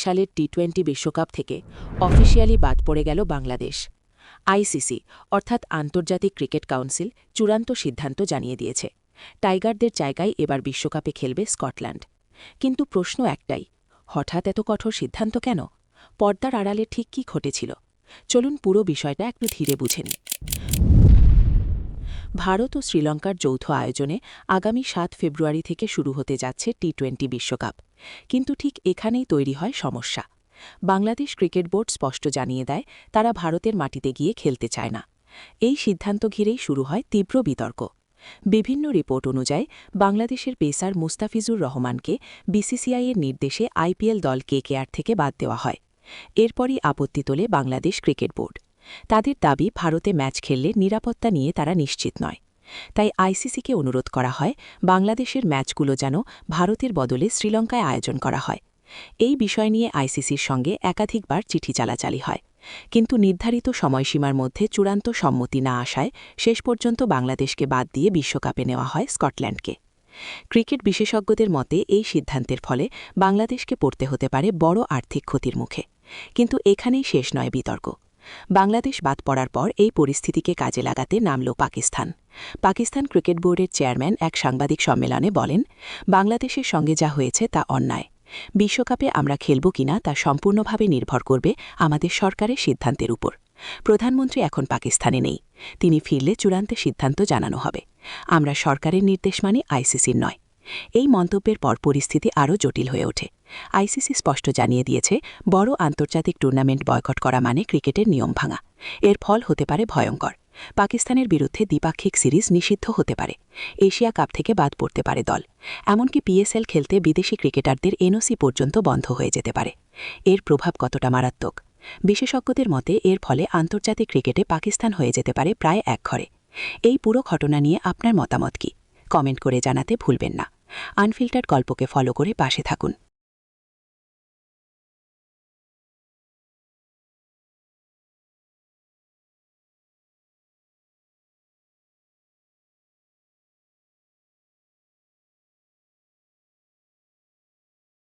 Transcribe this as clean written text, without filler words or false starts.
সালের টি-20 বিশ্বকাপ থেকে অফিসিয়ালি বাদ পড়ে গেল বাংলাদেশ। আইসিসি অর্থাৎ আন্তর্জাতিক ক্রিকেট কাউন্সিল চূড়ান্ত সিদ্ধান্ত জানিয়ে দিয়েছে, টাইগারদের জায়গায় এবার বিশ্বকাপে খেলবে স্কটল্যান্ড। কিন্তু প্রশ্ন একটাই, হঠাৎ এত কঠোর সিদ্ধান্ত কেন? পর্দার আড়ালে ঠিক কী ঘটেছিল? চলুন পুরো বিষয়টা একটু ধীরে বুঝে নিই। ভারত ও শ্রীলঙ্কার যৌথ আয়োজনে আগামী 7 ফেব্রুয়ারি থেকে শুরু হতে যাচ্ছে টি-20 বিশ্বকাপ। কিন্তু ঠিক এখানেই তৈরি হয় সমস্যা। বাংলাদেশ ক্রিকেট বোর্ড স্পষ্ট জানিয়ে দেয়, তারা ভারতের মাটিতে গিয়ে খেলতে চায় না। এই সিদ্ধান্ত ঘিরেই শুরু হয় তীব্র বিতর্ক। বিভিন্ন রিপোর্ট অনুযায়ী বাংলাদেশের পেসার মুস্তাফিজুর রহমানকে বিসিসিআইয়ের নির্দেশে আইপিএল দল কেকেআর থেকে বাদ দেওয়া হয়। এরপরই আপত্তি তোলে বাংলাদেশ ক্রিকেট বোর্ড। তাদের দাবি, ভারতে ম্যাচ খেললে নিরাপত্তা নিয়ে তারা নিশ্চিত নয়। তাই আইসিসিকে অনুরোধ করা হয়, বাংলাদেশের ম্যাচগুলো যেন ভারতের বদলে শ্রীলঙ্কায় আয়োজন করা হয়। এই বিষয় নিয়ে আইসিসির সঙ্গে একাধিকবার চিঠি চালাচালি হয়, কিন্তু নির্ধারিত সময়সীমার মধ্যে চূড়ান্ত সম্মতি না আসায় শেষ পর্যন্ত বাংলাদেশকে বাদ দিয়ে বিশ্বকাপে নেওয়া হয় স্কটল্যান্ডকে। ক্রিকেট বিশেষজ্ঞদের মতে এই সিদ্ধান্তের ফলে বাংলাদেশকে পড়তে হতে পারে বড় আর্থিক ক্ষতির মুখে। কিন্তু এখানেই শেষ নয় বিতর্ক। বাংলাদেশ বাদ পড়ার পর এই পরিস্থিতিকে কাজে লাগাতে নামল পাকিস্তান। পাকিস্তান ক্রিকেট বোর্ডের চেয়ারম্যান এক সাংবাদিক সম্মেলনে বলেন, বাংলাদেশের সঙ্গে যা হয়েছে তা অন্যায়। বিশ্বকাপে আমরা খেলব কিনা তা সম্পূর্ণভাবে নির্ভর করবে আমাদের সরকারের সিদ্ধান্তের উপর। প্রধানমন্ত্রী এখন পাকিস্তানে নেই, তিনি ফিরলে চূড়ান্ত সিদ্ধান্ত জানানো হবে। আমরা সরকারের নির্দেশ মানি, আইসিসির নয়। এই মন্তব্যের পর পরিস্থিতি আরও জটিল হয়ে ওঠে। আইসিসি স্পষ্ট জানিয়ে দিয়েছে, বড় আন্তর্জাতিক টুর্নামেন্ট বয়কট করা মানে ক্রিকেটের নিয়ম ভাঙা। এর ফল হতে পারে ভয়ঙ্কর। পাকিস্তানের বিরুদ্ধে দ্বিপাক্ষিক সিরিজ নিষিদ্ধ হতে পারে, এশিয়া কাপ থেকে বাদ পড়তে পারে দল, এমনকি পিএসএল খেলতে বিদেশি ক্রিকেটারদের এনওসি পর্যন্ত বন্ধ হয়ে যেতে পারে। এর প্রভাব কতটা মারাত্মক? বিশেষজ্ঞদের মতে এর ফলে আন্তর্জাতিক ক্রিকেটে পাকিস্তান হয়ে যেতে পারে প্রায় একঘরে। এই পুরো ঘটনা নিয়ে আপনার মতামত কি? কমেন্ট করে জানাতে ভুলবেন না। আনফিল্টার্ড গল্পকে ফলো করে পাশে থাকুন।